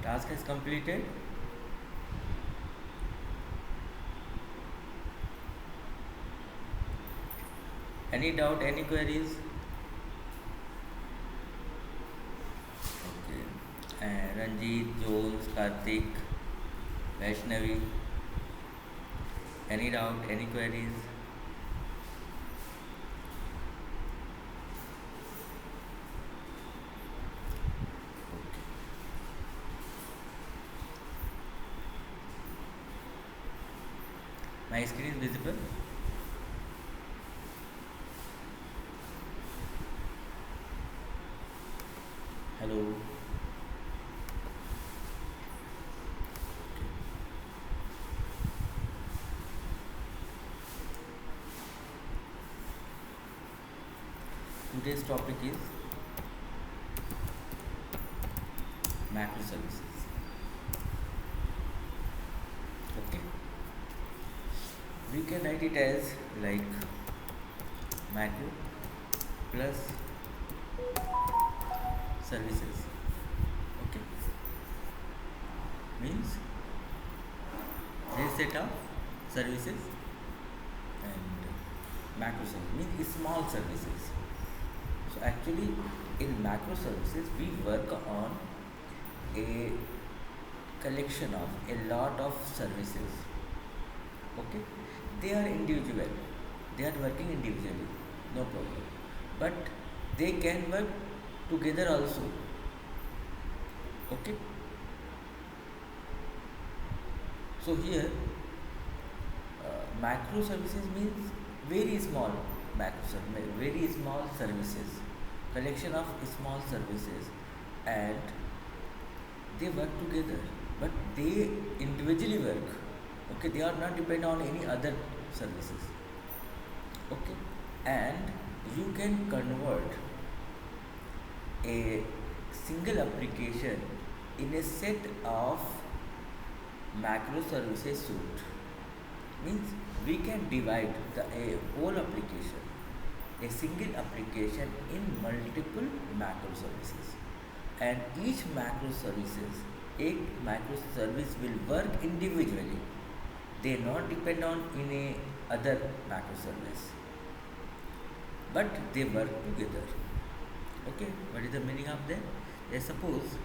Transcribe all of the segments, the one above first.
Task is completed. Any doubt, any queries? Okay. Ranjit, Jones, Karthik, Vaishnavi. Any doubt, any queries? My screen is visible. Hello. Today's topic is macro services. Okay. We can write it as like macro plus services. Okay. Means this set of services and macro services means small services. So actually in macro services we work on a collection of a lot of services. Okay, they are individual, they are working individually, no problem, but they can work together also. Okay, so here macro services means very small very small services, collection of small services, and they work together, but they individually work. Okay, they are not dependent on any other services. Okay, and you can convert a single application in a set of macro services suite. Means we can divide the a whole application, a single application, in multiple macro services, and each macro services, a macro service will work individually. They not depend on any other macro service, but they work together. Okay, what is the meaning of that? Let's suppose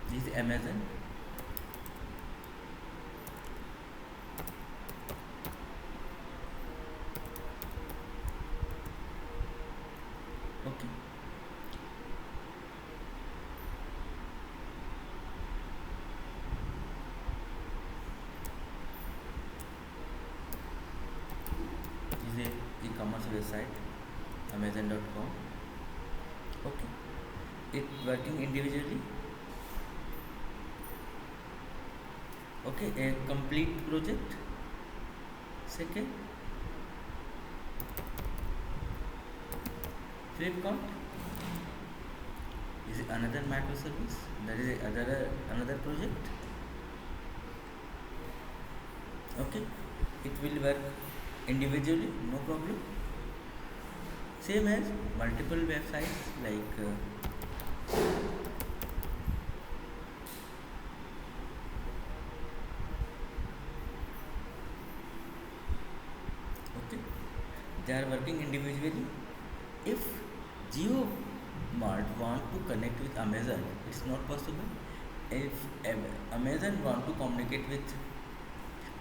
this is Amazon. Okay, this is a e-commerce website, Amazon.com. Okay, it working individually. Okay, a complete project. Second, Flipkart is another macro service. That is another project. Okay, it will work individually, no problem. Same as multiple websites like okay, they are working individually. If Geo Mart want to connect with Amazon, it's not possible. If Amazon want to communicate with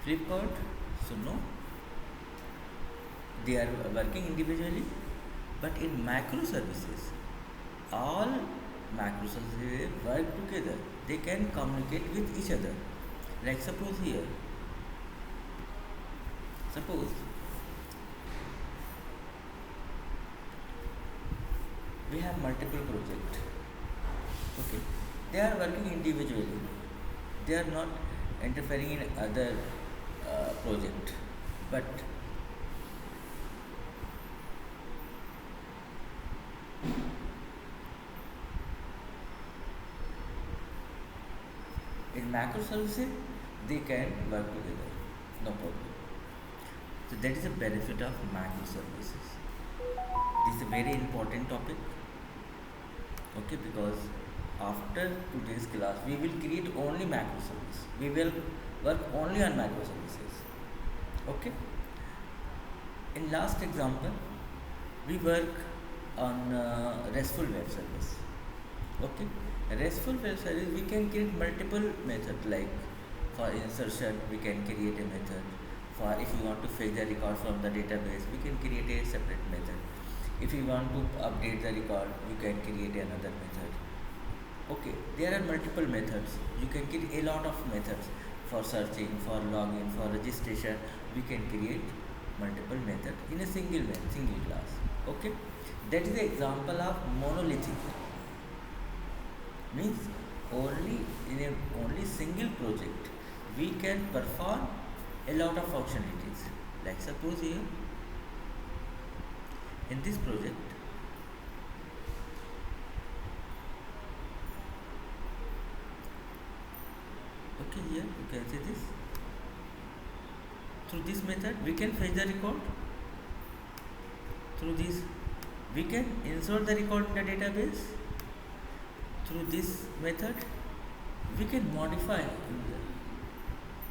Flipkart, so no, they are working individually. But in macro services, all macro services work together. They can communicate with each other. Like suppose here, suppose we have multiple projects. Okay, they are working individually. They are not interfering in other project. But In macro services, they can work together, no problem. So that is the benefit of macro services. This is a very important topic, okay, because after today's class we will create only macro service. We will work only on macro services, okay. In last example, we work on RESTful web service, okay. RESTful web service, we can create multiple methods, like for insertion we can create a method. For if you want to fetch the record from the database, we can create a separate method. If you want to update the record, you can create another method, okay. There are multiple methods. You can create a lot of methods for searching, for login, for registration. We can create multiple methods in a single class, okay. That is the example of monolithic. Means only in a only single project we can perform a lot of functionalities. Like suppose here in this project, okay, here you can see this. Through this method we can fetch the record. Through this we can insert the record in the database. Through this method we can modify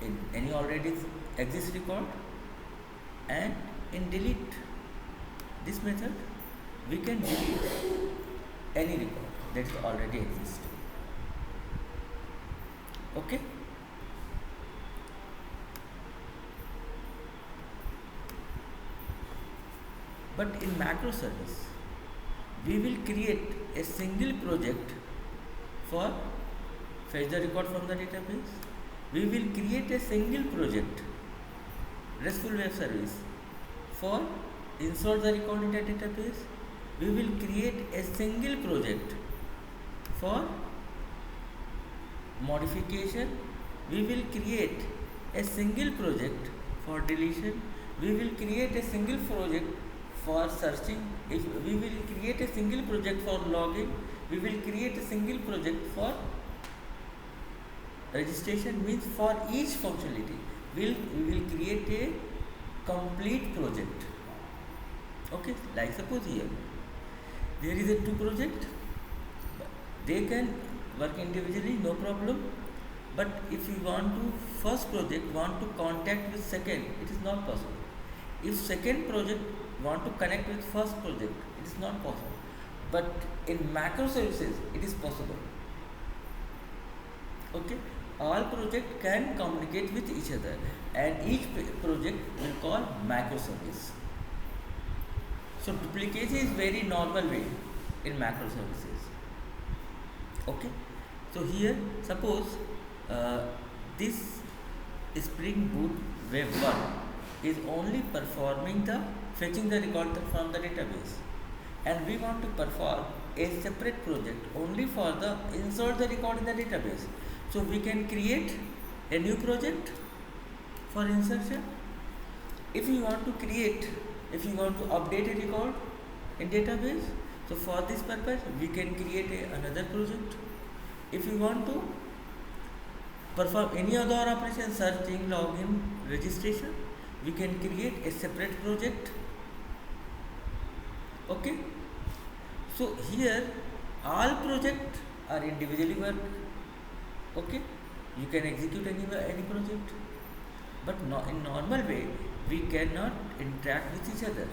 in any already exist record, and in delete this method we can delete any record that already exists, okay. But in macro service we will create a single project for fetch the record from the database. We will create a single project, RESTful web service, for insert the record in the database. We will create a single project for modification. We will create a single project for deletion. We will create a single project for searching. If we will create a single project for logging, we will create a single project for registration. Means for each functionality we will create a complete project, okay. Like suppose here there is a two project, they can work individually, no problem. But if you want to first project want to contact with second, it is not possible. If second project want to connect with first project, it is not possible. But in macro services it is possible, okay. All project can communicate with each other, and each project will call macro service. So duplication is very normal way in macro services, okay. So here suppose this Spring Boot Web 1 is only performing the fetching the record from the database, and we want to perform a separate project only for the insert the record in the database. So we can create a new project for insertion. If you want to update a record in database, so for this purpose we can create another project. If you want to perform any other operation, searching, login, registration, we can create a separate project, okay. So here all projects are individually work, okay. You can execute any project, but in normal way we cannot interact with each other.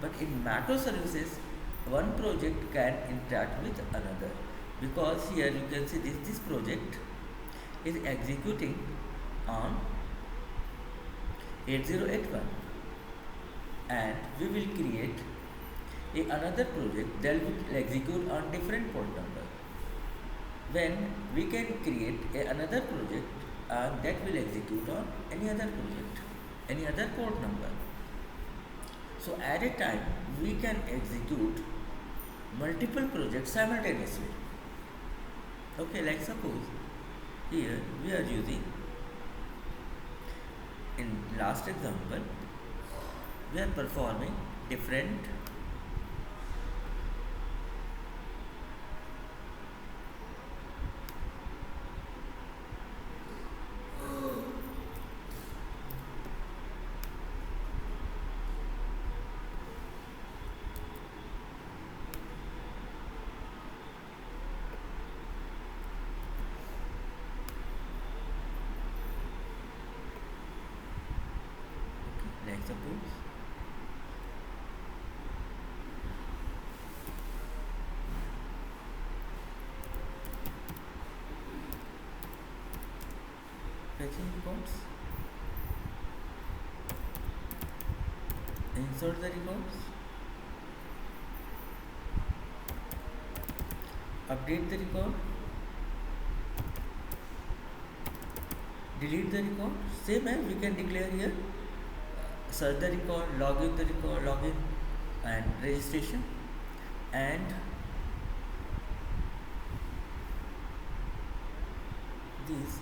But in macro services one project can interact with another, because here you can see this project is executing on 8081, and we will create another project that will execute on different port number. When we can create another project that will execute on any other project, any other port number. So at a time we can execute multiple projects simultaneously, okay. Like suppose here we are using, in last example we are performing different suppose fetching records, insert the records, update the record, delete the record. Same as we can declare here, search the record, login and registration, and these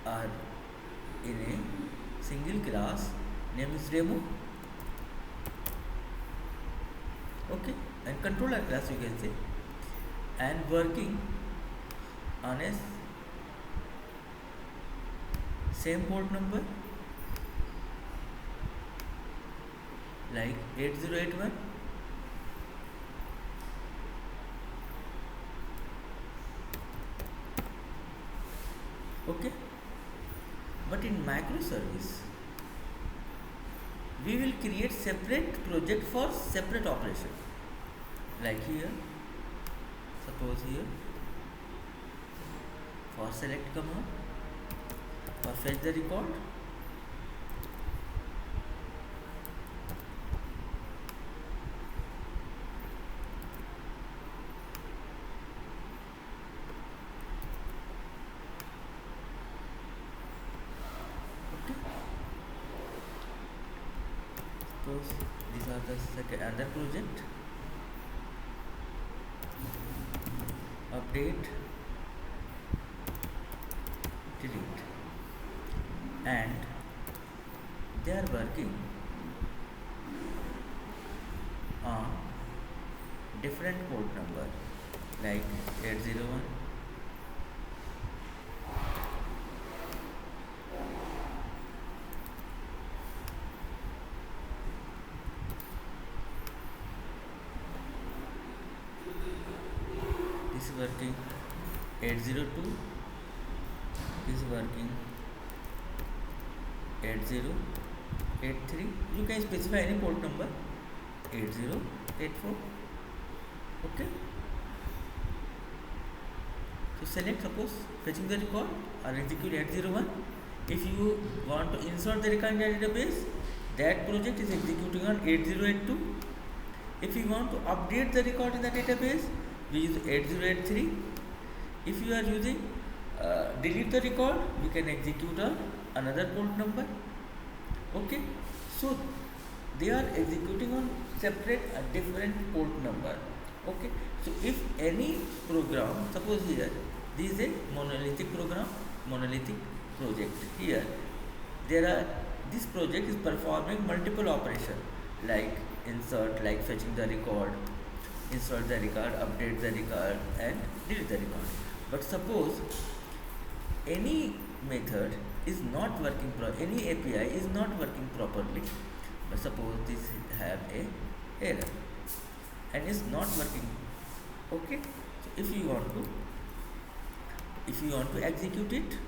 are in a single class, name is demo. Okay, and controller class you can say, and working on a same port number like 8081, okay. But in microservice we will create separate project for separate operation, like here, suppose here for select command, for fetch the record, okay. Suppose these are the second other project, update, delete, and they are working on different port number like 801, this is working 802, this is working 8083. You can specify any port number, 8084, okay. So select, suppose fetching the record or execute 801. If you want to insert the record in the database, that project is executing on 8082. If you want to update the record in the database, we use 8083. If you are using delete the record, we can execute on another port number, okay. So they are executing on separate different port number, okay. So if any program, suppose here this is a monolithic program, monolithic project, here there are, this project is performing multiple operation like insert, like fetching the record, insert the record, update the record and delete the record. But suppose any method is not working any API is not working properly, but suppose this have a error and is not working, okay. So if you want to execute it,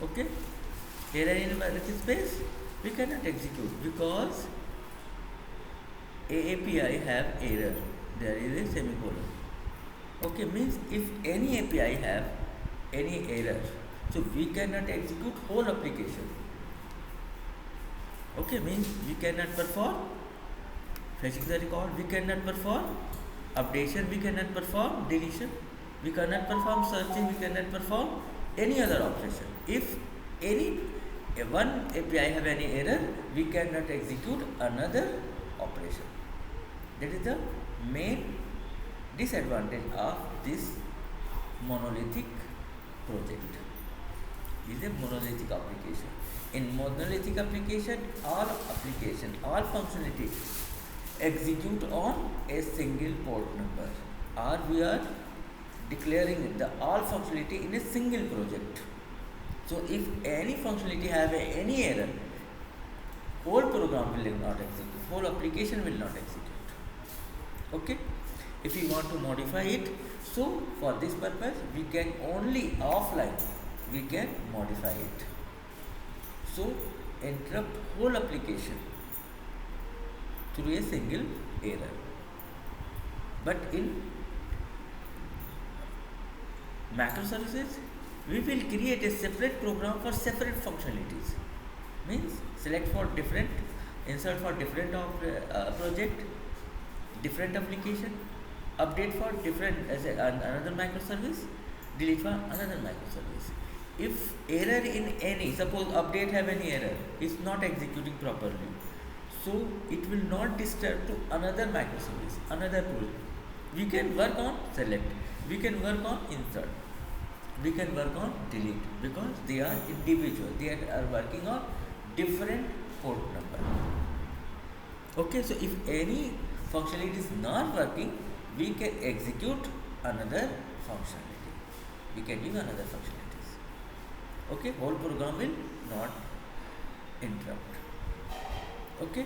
okay, error in variable space, we cannot execute because API have error, there is a semicolon, okay. Means if any API have any error, so we cannot execute whole application, okay. Means we cannot perform fetching the record, we cannot perform updation, we cannot perform deletion, we cannot perform searching, we cannot perform any other operation. If any one API have any error, we cannot execute another operation. That is the main disadvantage of this monolithic project. This is a monolithic application. In monolithic application, all functionality execute on a single port number, or we are declaring the all functionality in a single project. So if any functionality have any error, whole program will not execute, whole application will not execute. Okay, if we want to modify it, so for this purpose we can only offline we can modify it. So interrupt whole application through a single error. But in macroservices, we will create a separate program for separate functionalities. Means select for different, insert for different project, different application, update for different as another microservice, delete for another microservice. If error in any, suppose update have any error, is not executing properly, so it will not disturb to another microservice, another project. We can work on select, we can work on insert, we can work on delete, because they are individual, they are working on different port number. Okay, so if any functionality is not working, we can execute another functionality, we can use another functionalities. Okay, whole program will not interrupt. Okay,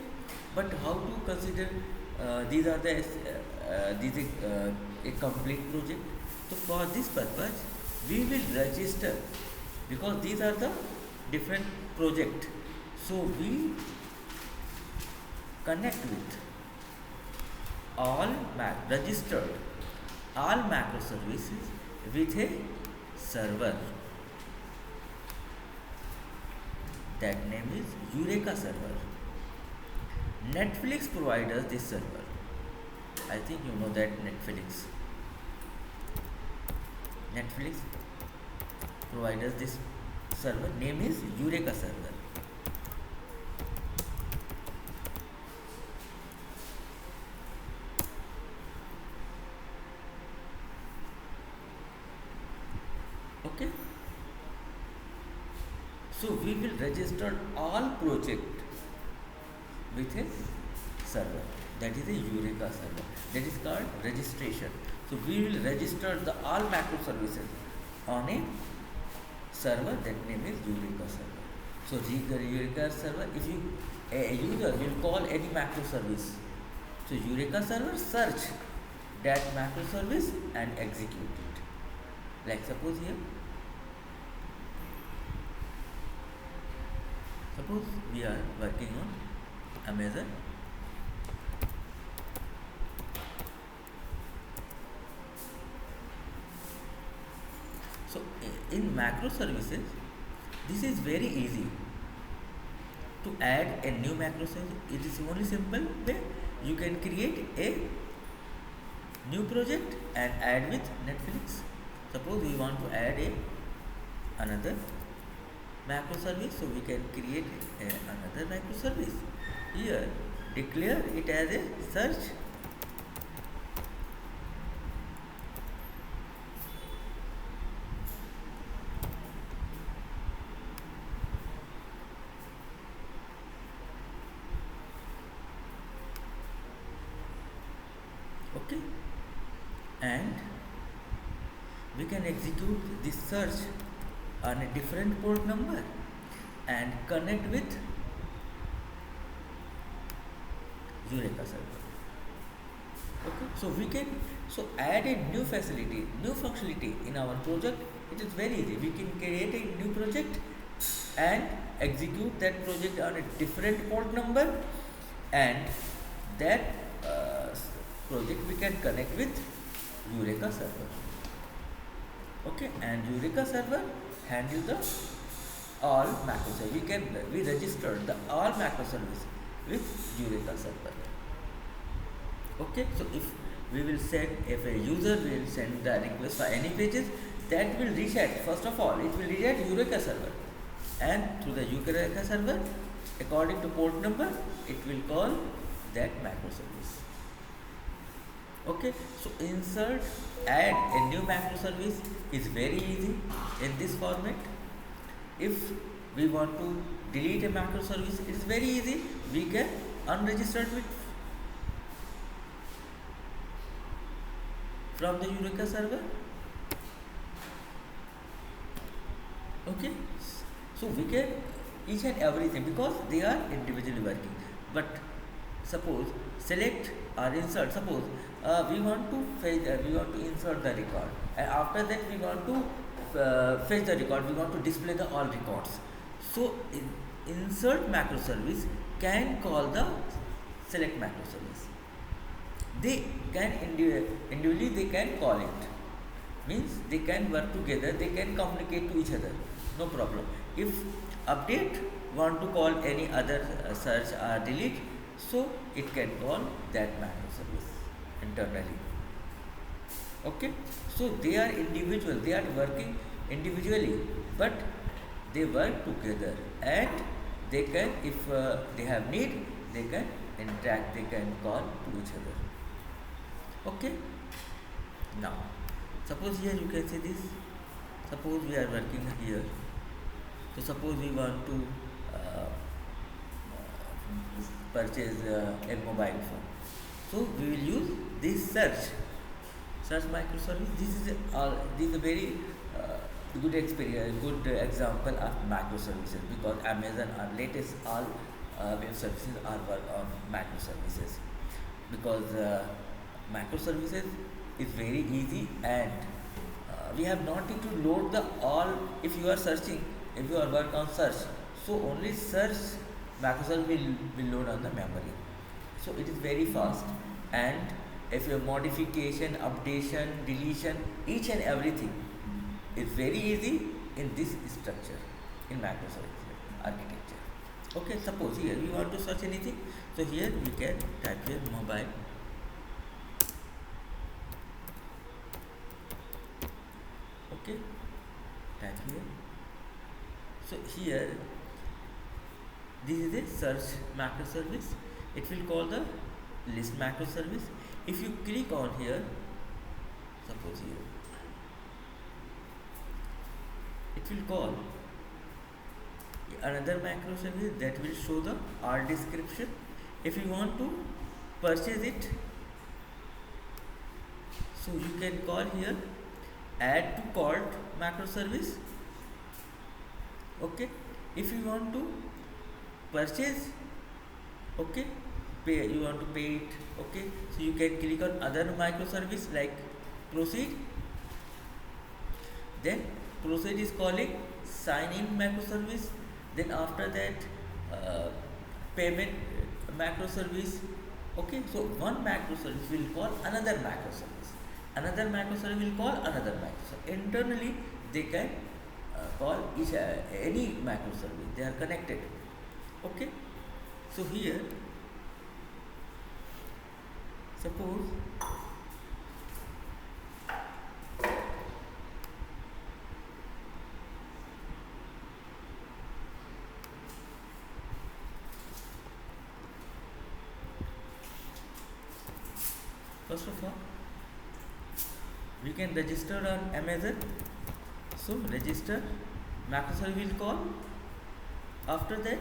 but how to consider these are the a complete project? So for this purpose we will register, because these are the different project, so we connect with all registered all macroservices with a server, that name is Eureka server. Netflix provides us this server. I think you know that Netflix provides us this server, name is Eureka server. Okay, so we will register all project with a server, that is a Eureka server, that is called registration. So we will register the all macroservices on a server, that name is Eureka server. So Eureka server, if you a user will call any macroservice, so Eureka server search that macroservice and execute it. Like suppose here, suppose we are working on Amazon. So in macroservices, this is very easy to add a new macroservice. It is only simple way you can create a new project and add with Netflix. Suppose we want to add another macroservice, so we can create another microservice. Here declare it as a search. Okay, and we can execute this search on a different port number and connect with Eureka server. Okay, so we can add a new facility, new functionality in our project. It is very easy. We can create a new project and execute that project on a different port number, and that project we can connect with Eureka server. Okay, and Eureka server handle the all macroservice. We register the all macroservice with Eureka server. Okay, so if we will send, if a user will send the request for any pages, that will reach at, first of all, it will reach at Eureka server, and through the Eureka server, according to port number, it will call that macroservice. Okay, so insert, add a new macro service is very easy in this format. If we want to delete a macro service, it is very easy. We can unregister it from the Eureka server. Okay, so we can each and everything because they are individually working. But suppose select or insert. Suppose we want to we want to insert the record, and after that we want to fetch the record. We want to display the all records. So insert macro service can call the select macro service. They can individually they can call it, means they can work together, they can communicate to each other, no problem. If update want to call any other search or delete, so it can call that macro service internally. Okay, so they are individual, they are working individually, but they work together, and they can, if they have need, they can interact, they can call to each other. Okay, now suppose here you can see this. Suppose we are working here. So suppose we want to uh, purchase a mobile phone. So we will use this search microservice. This is a very good experience, good example of microservices, because Amazon our latest all web services are work on microservices, because microservices is very easy, and we have not need to load the all. If you are searching, if you are work on search, so only search microservice will load on the memory, so it is very fast. And if your modification, updation, deletion, each and everything is very easy in this structure, in microservice architecture. Okay, suppose here we want to search anything, so here we can type here mobile. Okay, type here. So here this is a search macro service. It will call the list macro service. If you click on here, suppose here, it will call another macro service that will show the art description. If you want to purchase it, so you can call here add to cart macro service. Okay, if you want to purchase, okay, pay, you want to pay it, okay, so you can click on other microservice like proceed. Then proceed is calling sign in microservice. Then after that payment macro service. Okay, so one macro service will call another macro service, another macro service will call another macro service. Internally they can call each any macro service, they are connected. Okay, so here suppose first of all we can register on Amazon. So register macro service will call. After that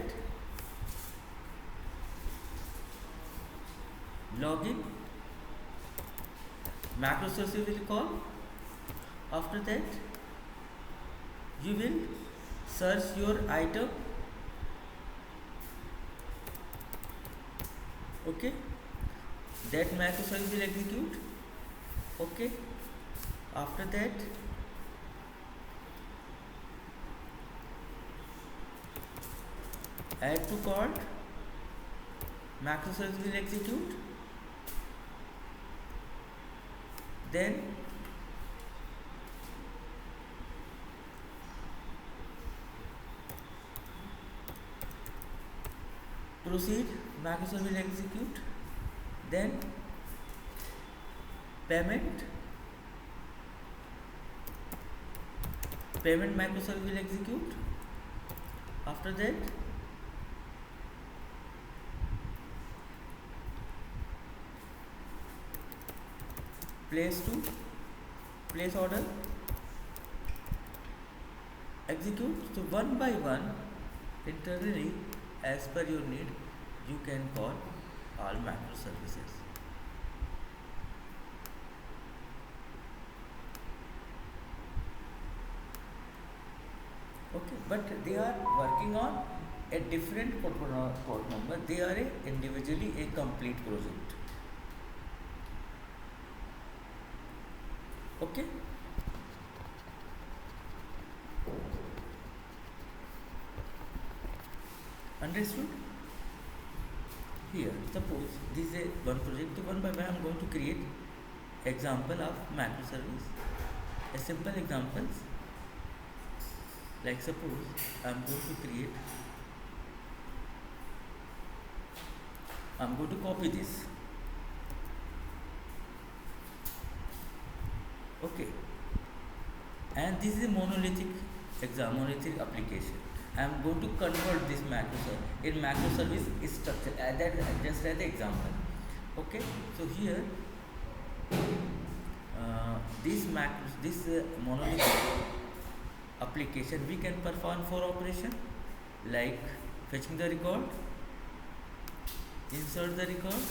login macro service will call. After that you will search your item. Okay, that macro service will execute. Okay, after that add to cart macro service will execute. Then proceed macro service will execute. Then payment macro service will execute. After that place to place order, execute. So one by one, internally, as per your need, you can call all macro services. Okay, but they are working on a different port number. They are individually a complete project. Okay. Understood? Here, suppose this is a one project. So one by one, I'm going to create example of macro service. A simple examples, like suppose I'm going to create. I'm going to copy this. Okay, and this is a monolithic application. I'm going to convert this macro in macro service structure. That just as the example. Okay, so here this monolithic application, we can perform for operation like fetching the record, insert the record,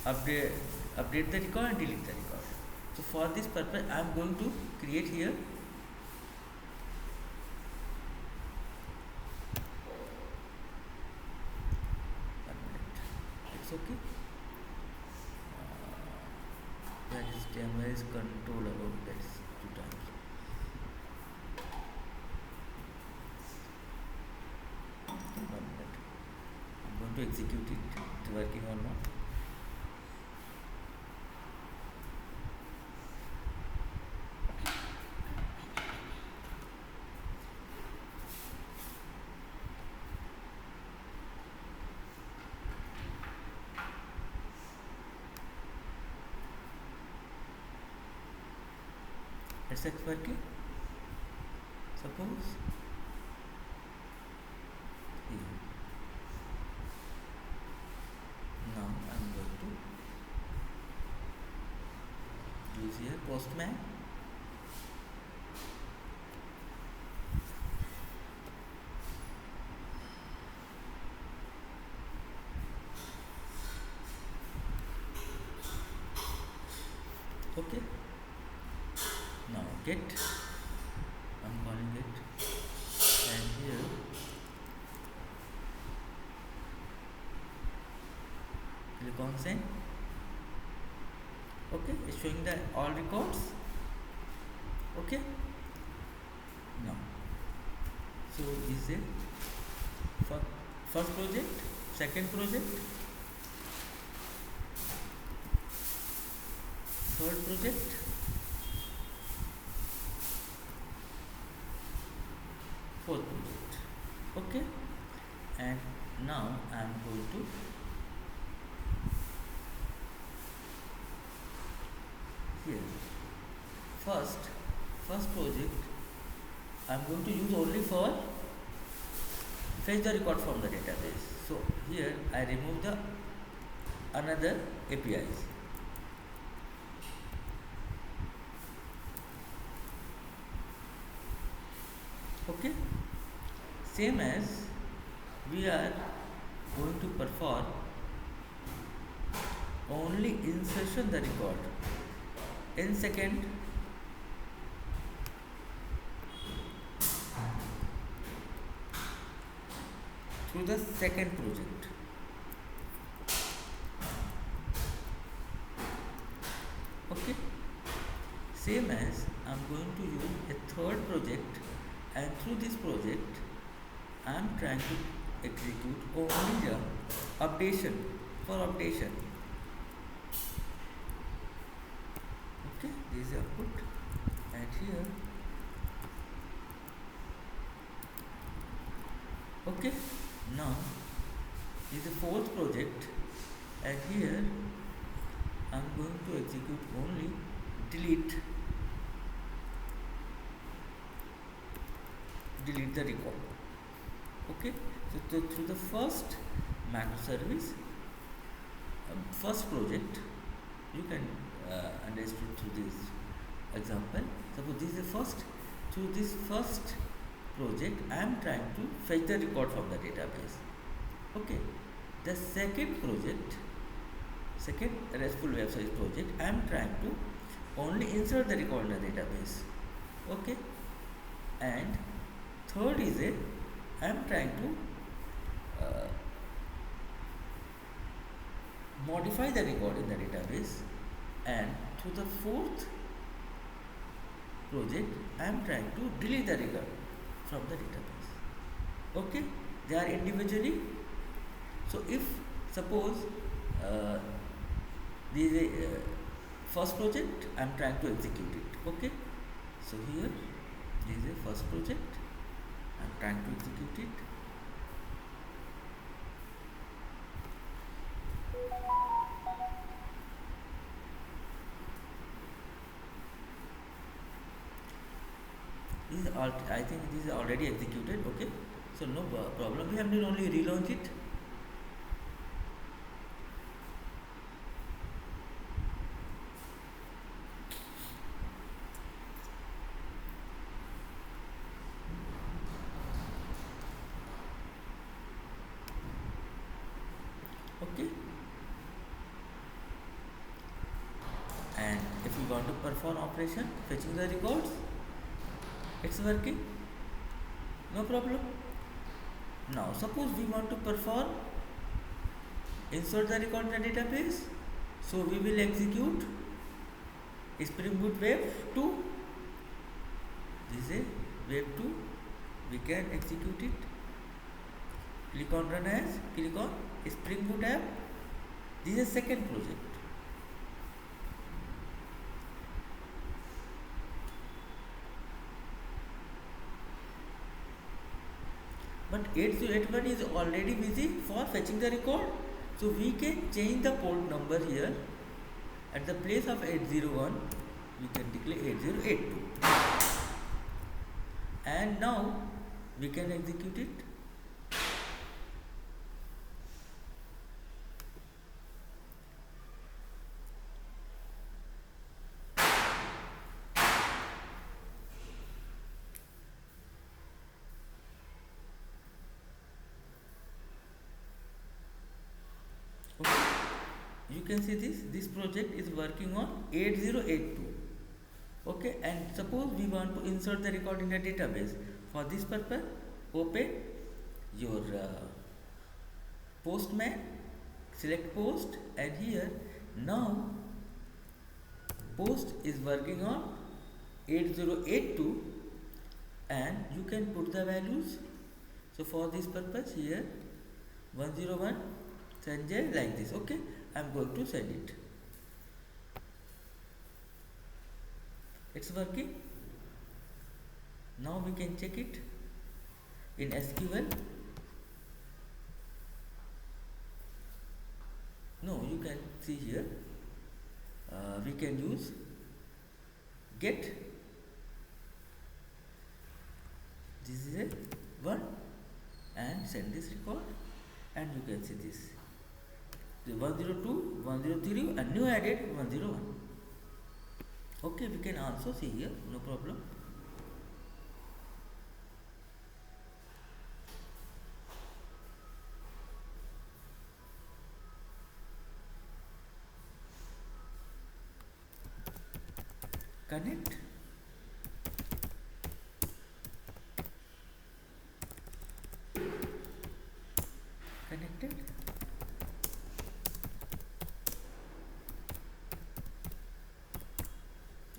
update the record, and delete the record. So for this purpose, I am going to create here it's okay. That is camera is control about that two times. One minute. I'm going to execute it. It's working or not. It's working. Suppose here. Now I'm going to use here Postman. Okay. Now get, I'm calling it, and here click on send. Okay, it's showing the all records. Okay. Now, so is it first project, second project, third project, fourth project. Okay, and now I am going to here first project I am going to use only for fetch the record from the database. So here I remove the another APIs. Okay, same as we are going to perform only insertion the record in second through the second project. Okay, same as I am going to use a third project, and through this project I am trying to execute only the updation for updation. Okay, this is output, and here okay, now is the fourth project, and here I am going to execute only delete the record. Okay, so through the first macro service, first project, you can understood through this example. Suppose this is the first, through this first project I am trying to fetch the record from the database. Okay, the second project, second RESTful web service project, I am trying to only insert the record in the database. Okay, and third is a, I am trying to modify the record in the database, and through the fourth project I am trying to delete the record from the database. Okay, they are individually. So if suppose this is a first project, I am trying to execute it. Okay, so here this is a first project, I am trying to execute it. This is all, I think this is already executed. Okay, so no problem, we have to only relaunch it. Okay, and if we want to perform operation fetching the records, it's working, no problem. Now suppose we want to perform insert the record in the database, so we will execute Spring Boot Web 2. This is a Web 2, we can execute it. Click on run as, click on Spring Boot app. This is second project. But 8081 is already busy for fetching the record, so we can change the port number here. At the place of 801 we can declare 8082, and now we can execute it. Okay, you can see this project is working on 8082. Okay, and suppose we want to insert the record in a database. For this purpose, open your Postman, select post, and here now post is working on 8082, and you can put the values. So for this purpose here 101 Sanjay, like this. Okay, I am going to send it. It's working. Now we can check it in SQL. No, you can see here we can use get. This is a 1 and send this record, and you can see this the 102, 103, and new added 101. Okay, we can also see here, no problem. Connect. Connected.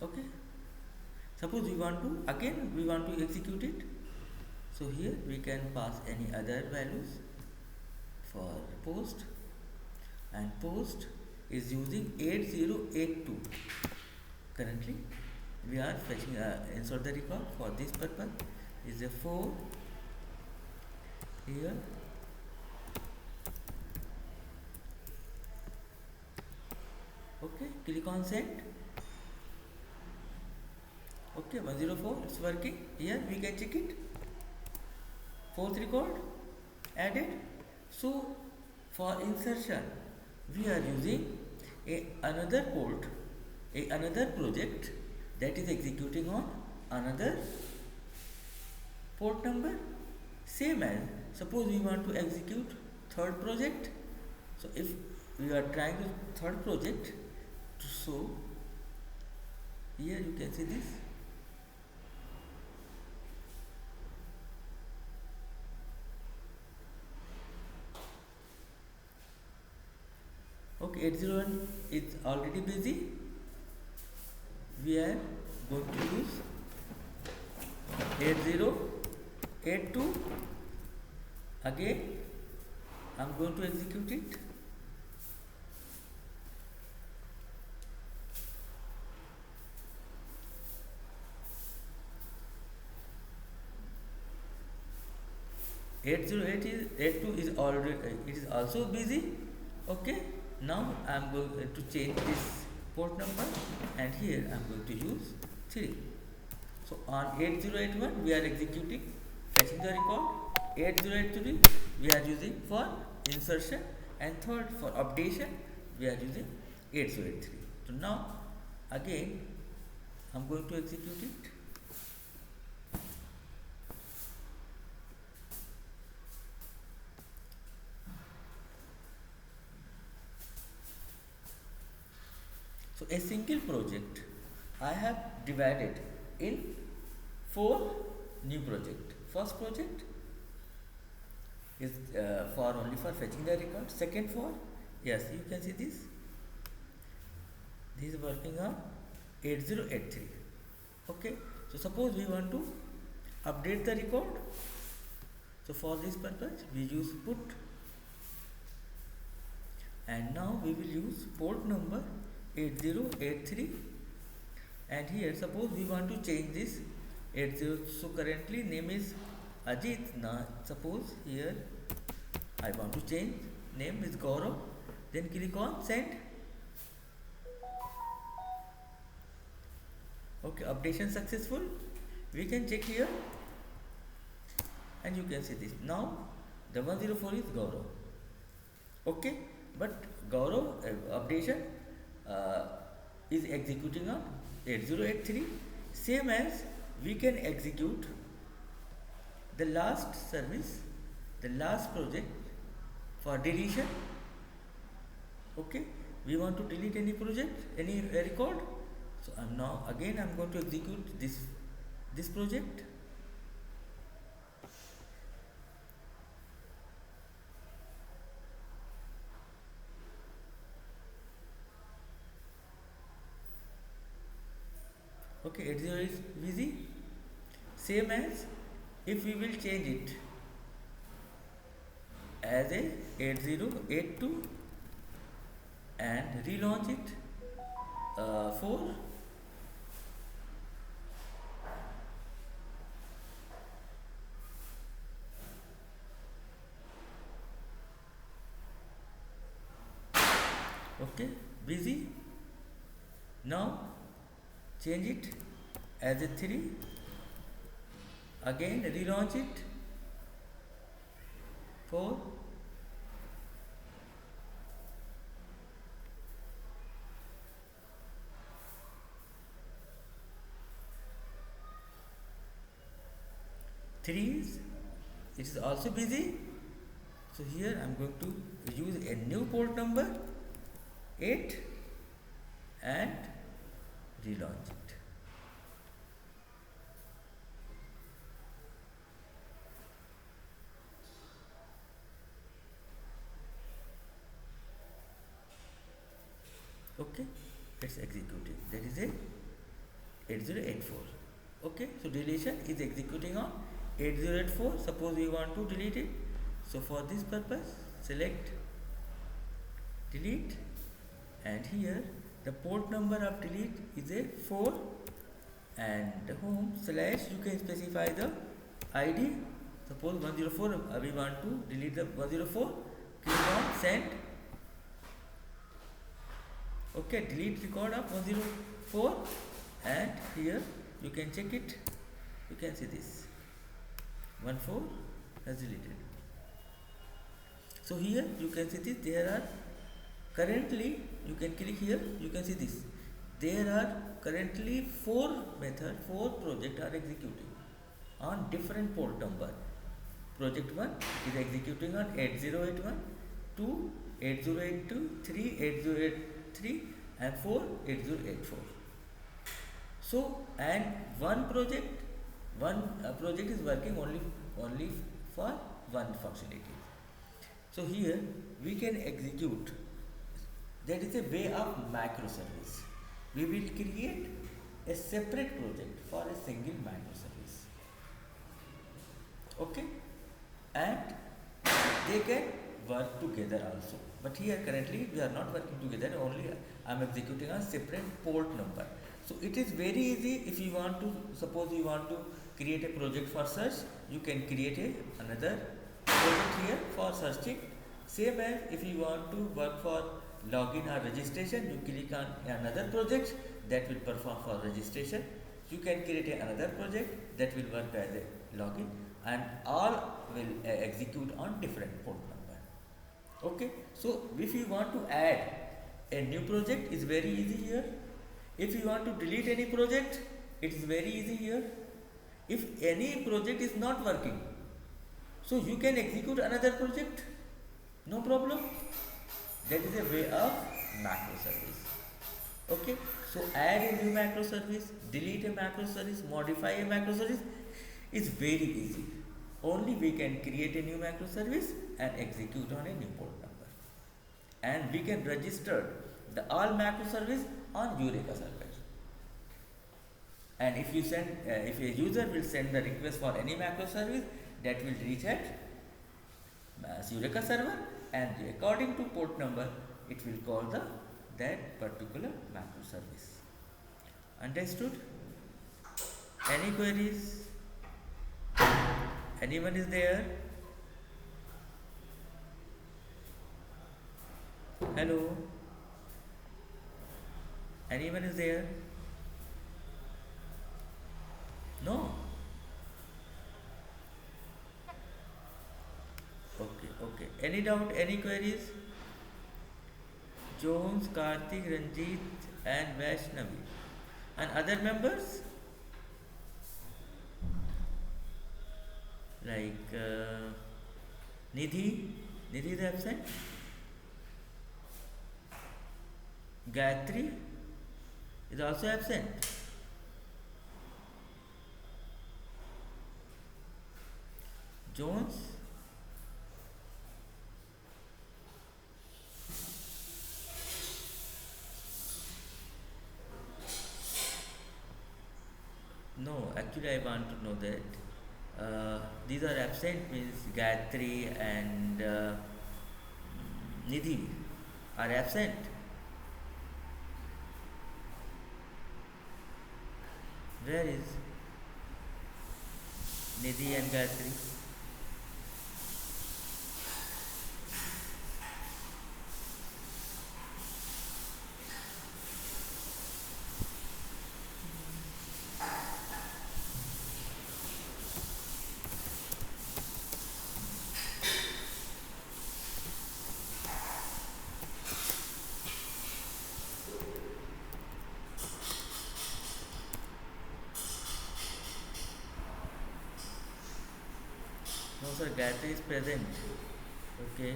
Okay, suppose we want to execute it, so here we can pass any other values for post, and post is using 8082. Currently we are fetching insert the record. For this purpose is a 4 here. Okay, click on send. Okay, 104, it's working. Here we can check it. Fourth record added. So for insertion we are using another port another project that is executing on another port number. Same as, suppose we want to execute third project. So if we are trying to third project, so here you can see this. Okay, 801 is already busy. We are going to use 8082. Again, I am going to execute it. Eight two is already, it is also busy. Okay, now I am going to change this port number, and here I am going to use 3. So on 8081 we are executing, fetching the record. 8083 we are using for insertion, and third for updation we are using 8083. So now again I am going to execute it. So a single project I have divided in 4 new project. First project is for only for fetching the record. Second for, yes, you can see this. This is working on 8083. Okay. So suppose we want to update the record. So for this purpose we use put, and now we will use port number 8083, and here suppose we want to change this 80. So currently name is Ajit. Now suppose here I want to change, name is Gaurav, then click on send. Okay, updation successful. We can check here, and you can see this. Now the 104 is Gaurav. Okay, but Gaurav updation is executing on 8083. Same as we can execute the last service, the last project for deletion. Okay, we want to delete any project, any record. So I'm now again I'm going to execute this project. Okay, 80 is busy. Same as if we will change it as a 8082 and relaunch it 4. Okay, busy. Now change it as a 3, again relaunch it 4. Threes, it is also busy. So here I am going to use a new port number 8 and relaunch it. Okay, it's executing. That is a 8084. Okay, so deletion is executing on 8084. Suppose we want to delete it. So for this purpose, select delete, and here the port number of delete is a 4, and the home slash you can specify the ID. Suppose 104, we want to delete the 104. Click on send. Okay, delete record of 104, and here you can check it. You can see this 14 has deleted. So here you can see this. There are currently, you can click here. You can see this. there are currently four projects are executing on different port number. Project 1 is executing on 8081, 2 8082, 3 8083, and 4 8084. So, and one project is working only for one functionality. So here we can execute, that is a way of microservice. We will create a separate project for a single microservice. Okay, and they can work together also. But here currently we are not working together, only I am executing on separate port number. So it is very easy. If you want to, suppose you want to create a project for search, you can create another project here for searching. Same as if you want to work for login or registration, you click on another project that will perform for registration. You can create another project that will work as a login, and all will execute on different port number. Okay, so if you want to add a new project, is very easy here. If you want to delete any project, it is very easy here. If any project is not working, so you can execute another project, no problem. That is a way of macro service. Okay, so add a new macro service, delete a macro service, modify a macro service is very easy. Only we can create a new macro service and execute on a new port number, and we can register the all macro service on Eureka server. And if you send, if a user will send the request for any macro service, that will reach at Eureka server, and according to port number, it will call that particular macro service. Understood? Any queries? Anyone is there? Hello? Anyone is there? No? Okay. Any doubt, any queries? Jones, Karthik, Ranjit and Vaishnavi. And other members? Like Nidhi is absent. Gayatri is also absent. Jones? No, actually I want to know that. These are absent means Gayatri and Nidhi are absent. Where is Nidhi and Gayatri? No sir, Gayatri is present. Okay.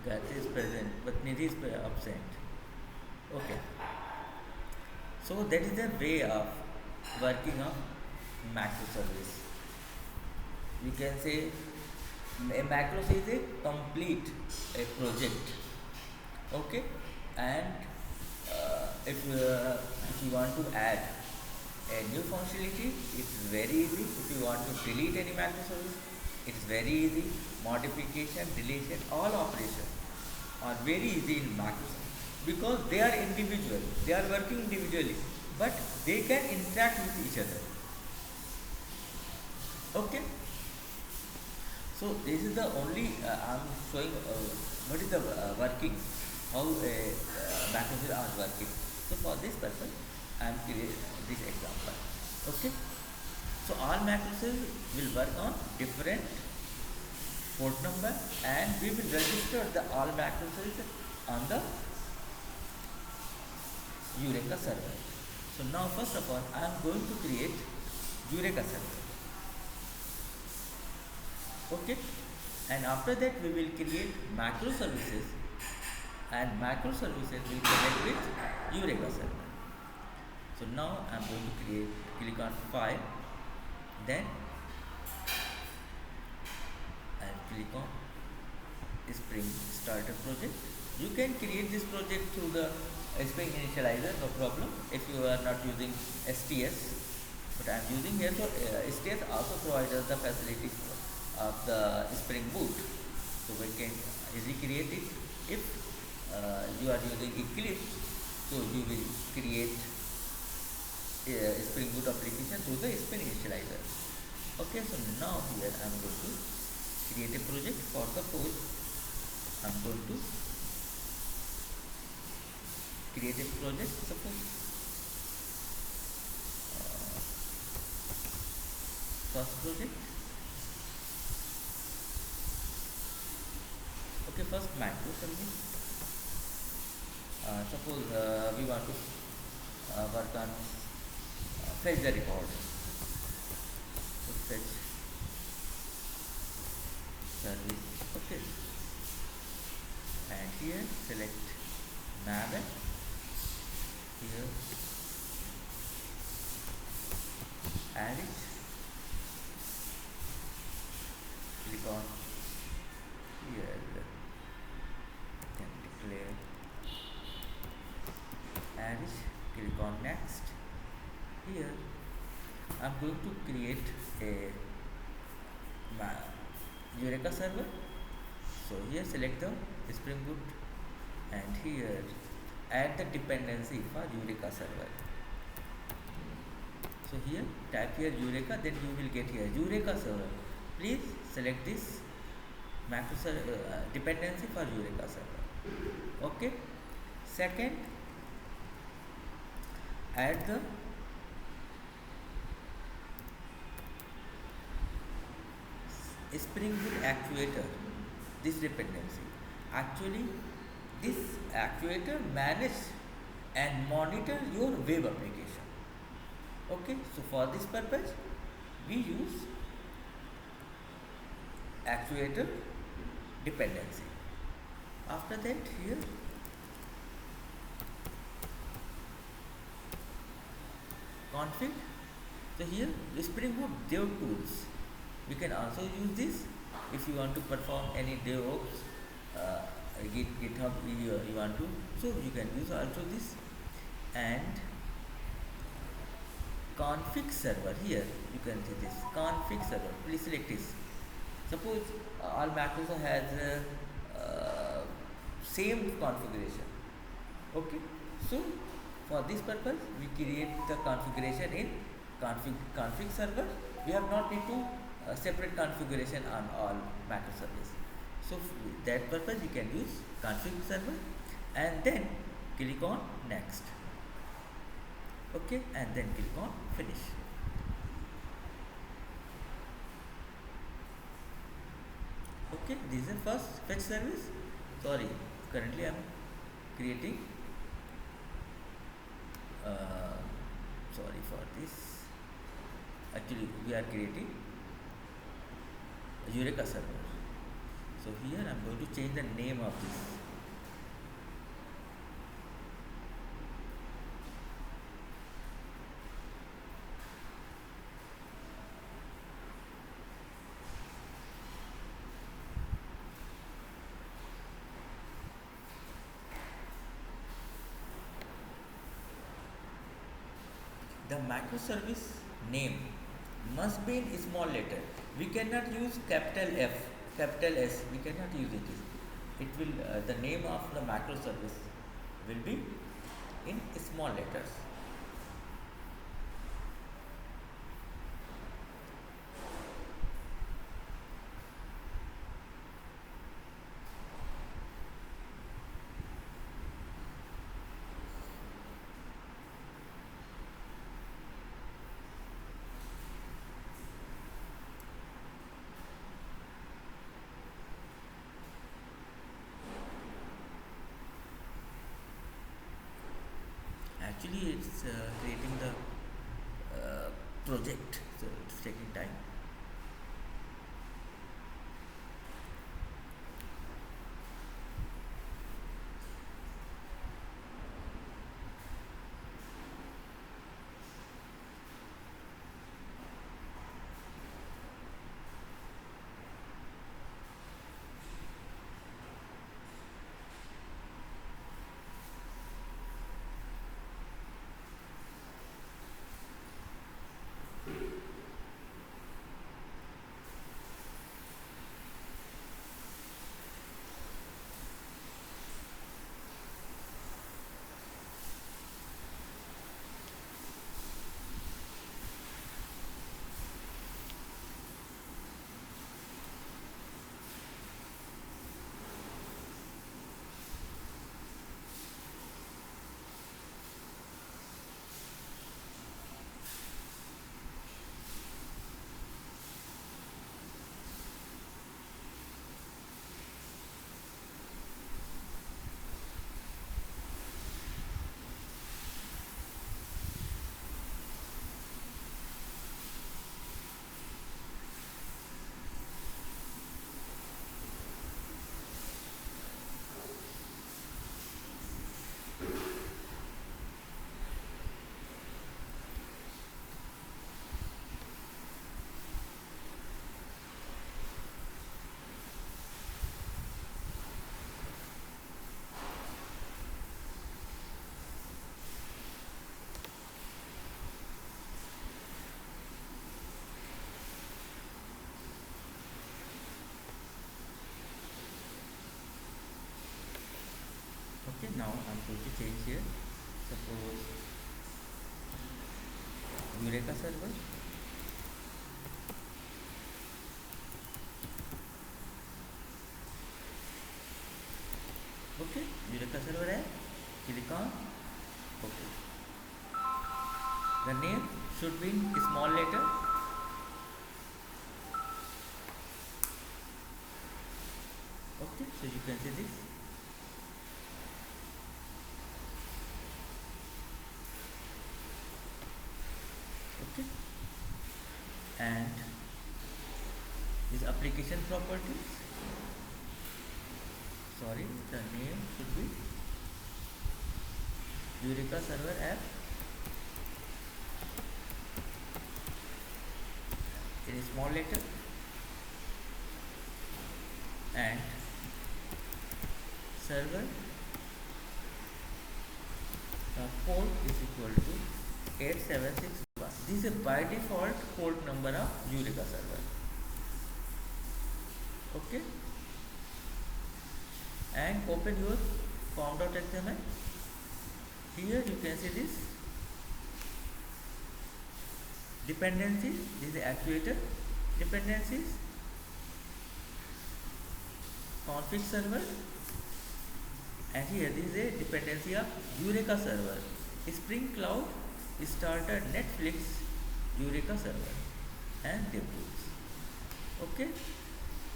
Gayatri is present, but Nidhi is absent. Okay. So that is the way of working of macro service. We can say a macro is a complete a project. Okay, and if you want to add a new functionality, it's very easy. If you want to delete any macro service, it's very easy. Modification, deletion, all operations are very easy in macro service because they are individual. They are working individually, but they can interact with each other. Okay. So this is the only I am showing what is the working, how macros are working. So for this purpose, I am creating this example. Okay. So all macros will work on different port number, and we will register the all macros on the Eureka server. So now first of all I am going to create Eureka server. Okay, and after that we will create macro services, and macro services will connect with Eureka server. So now I am going to click on file, then and click on Spring Starter project. You can create this project through the Spring Initializer, no problem, if you are not using STS. But I am using here, so STS also provides us the facility of the Spring Boot. So we can easily create it. If you are using Eclipse, so you will create a Spring Boot application through the Spring Initializer. Okay, so now here I am going to create a project. For suppose I am going to create a project. Suppose first project. Okay, first macro service. Suppose we want to work on fetch the record. So fetch service. Okay, and here select nav. Here add it. Click on here. Can declare add it. Click on next. Here I am going to create a Eureka server. So here select the Spring Boot and here add the dependency for Eureka server. So here type here Eureka, then you will get here Eureka server. Please select this macro dependency for Eureka server. Okay. Second, add the Spring Boot actuator, this dependency. Actually, this actuator manages and monitor your web application. Okay, so for this purpose, we use actuator dependency. After that, here config. So here Spring Boot Dev tools. We can also use this if you want to perform any DevOps, GitHub you want to. So you can use also this, and config server. Here you can see this config server. Please select this. Suppose all macros has same configuration. Okay, so for this purpose we create the configuration in config server. We have not need to separate configuration on all macro service. So for that purpose you can use config server and then click on next. Okay, and then click on finish. Okay, this is the first fetch service. Sorry, currently I am creating sorry for this. Actually we are creating Eureka server. So here I am going to change the name of this. The macroservice name must be in small letter. We cannot use capital F, capital S. We cannot use it. It will the name of the macroservice will be in small letters. actually it's creating the project, so it's taking time. Okay, now I'm going to change here. Suppose Eureka server. Okay, Eureka server है. Click on. Okay. The name should be in small letter. Okay, so you can see this. Okay, and this application properties. Sorry, the name should be Eureka server app in small letter, and server port is equal to 8761. This is a by default port number of Eureka server. Okay, and open your form.xml. Here you can see this dependencies. This is the actuator dependencies, config server, and here this is a dependency of Eureka server, Spring Cloud, Starter, Netflix, Eureka server, and DevTools. Okay,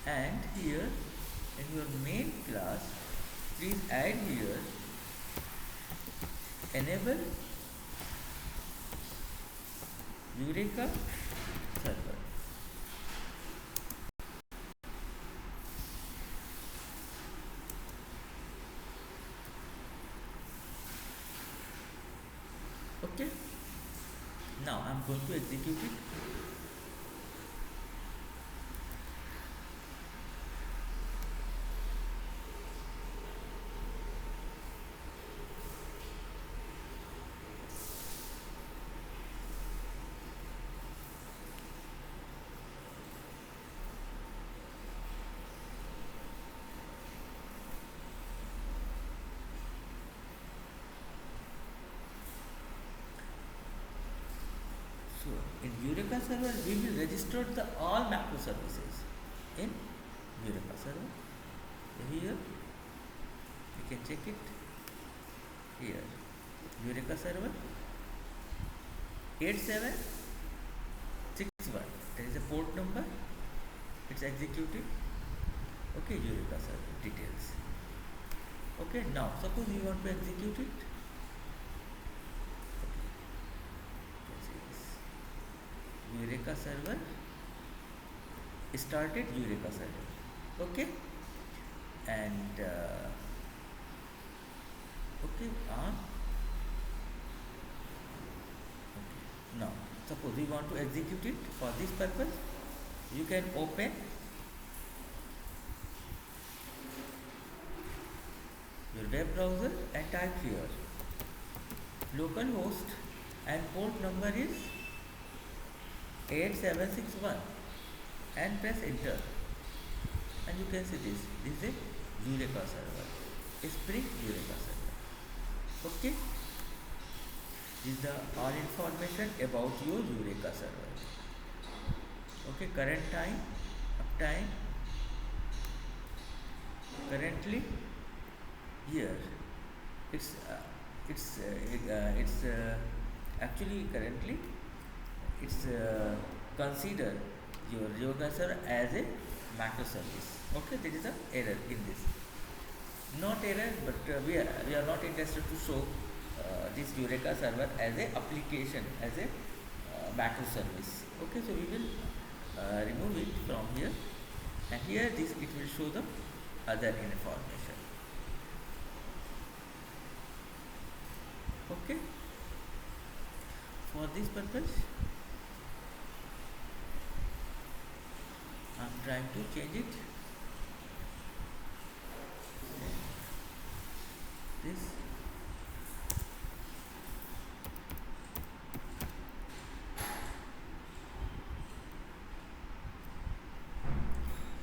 and here in your main class, please add here enable Eureka server. Okay, now I'm going to execute it. So in Eureka server, we will register the all macro services in Eureka server. So here we can check it. Here Eureka server 8761. There is a port number. It's executed. Okay, Eureka server details. Okay, now suppose you want to execute it. Eureka server started Eureka server. Okay, and okay, now suppose we want to execute it. For this purpose, you can open your web browser and type here localhost and port number is 8761 and press enter, and you can see this is a Eureka server, a Spring Eureka server. Okay, this is the all information about your Eureka server. Okay, current time, uptime, currently here it's actually currently it's consider your yoga server as a macro service. Okay, there is a error in this, not error, but we are not interested to show this Eureka server as a application, as a macro service. Okay, so we will remove it from here, and here this it will show the other information. Okay, for this purpose I am trying to change it. This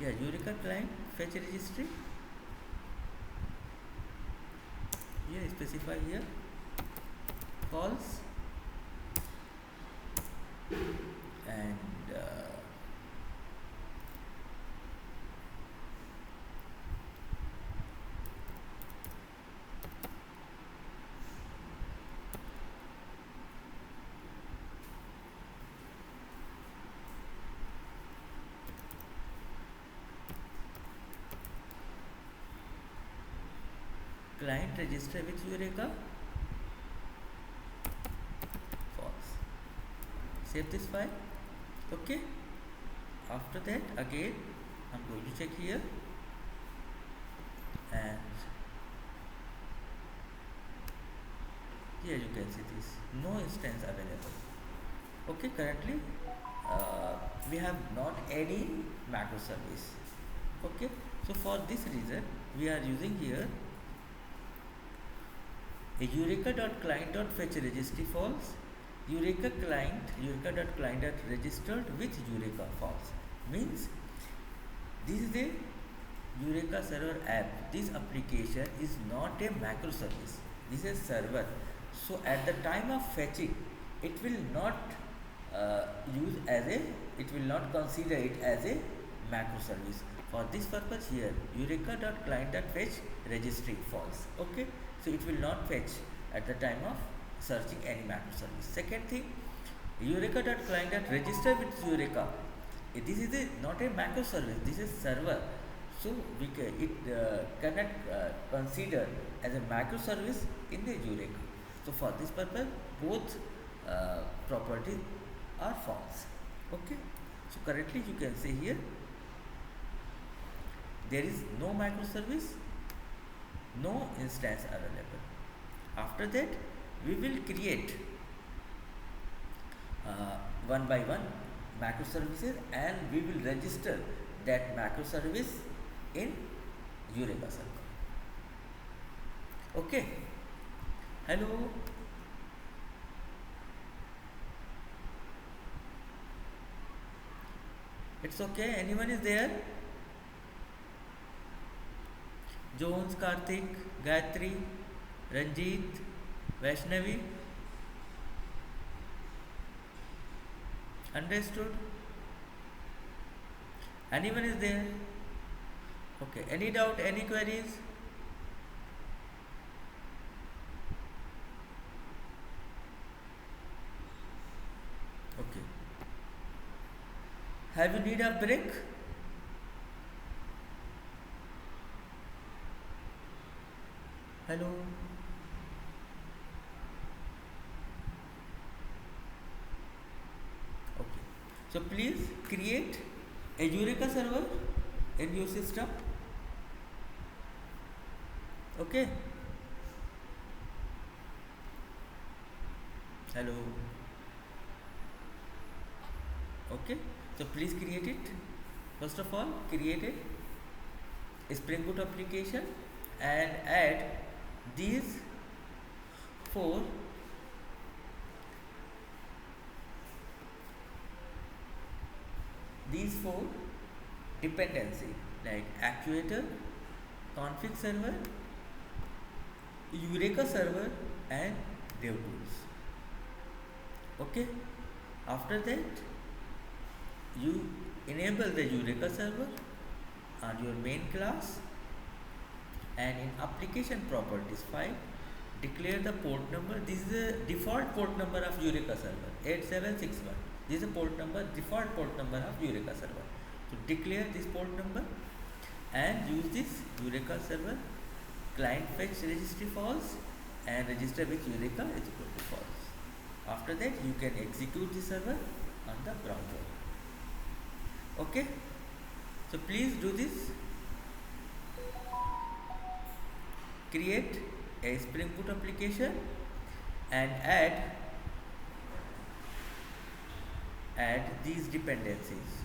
yeah, Eureka client fetch registry. Here specify here false, and client register with Eureka false. Save this file. Okay, after that again I'm going to check here, and here you can see this no instance available. Okay, currently we have not any macro service. Okay, so for this reason we are using here a Eureka.client.fetch registry false, Eureka.client.registered with Eureka false. Means this is a Eureka server app. This application is not a macro service. This is a server. So at the time of fetching, it will not it will not consider it as a macro service. For this purpose here, Eureka.client.fetch registry false. Okay, so it will not fetch at the time of searching any macro service. Second thing, Eureka.client.register with Eureka. This is not a macro service. This is server. So it cannot consider as a macro service in the Eureka. So for this purpose, both properties are false. Okay. So currently you can see here there is no macro service, no instance available. After that we will create one by one macro services, and we will register that macro service in Eureka server. Okay. Hello. It's okay. Anyone is there? Jones, Karthik, Gayatri, Ranjit, Vaishnavi. Understood? Anyone is there? Okay. Any doubt? Any queries? Okay. Have you need a break? Hello. Okay. So please create a Eureka server in your system. Okay. Hello. Okay. So please create it. First of all, create a Spring Boot application and add these four dependency like actuator, config server, Eureka server and DevTools. Okay. After that, you enable the Eureka server on your main class, and in application properties file declare the port number. This is the default port number of Eureka server 8761. This is the port number, default port number of Eureka server. So declare this port number and use this Eureka server client fetch registry false and register with Eureka is equal to false. After that you can execute the server on the browser. Okay. So please do this. Create a Spring Boot application and add these dependencies.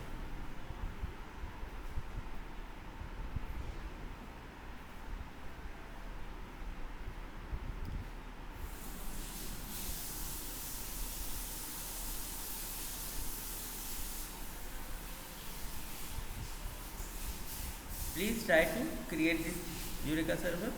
Please try to create this Eureka server.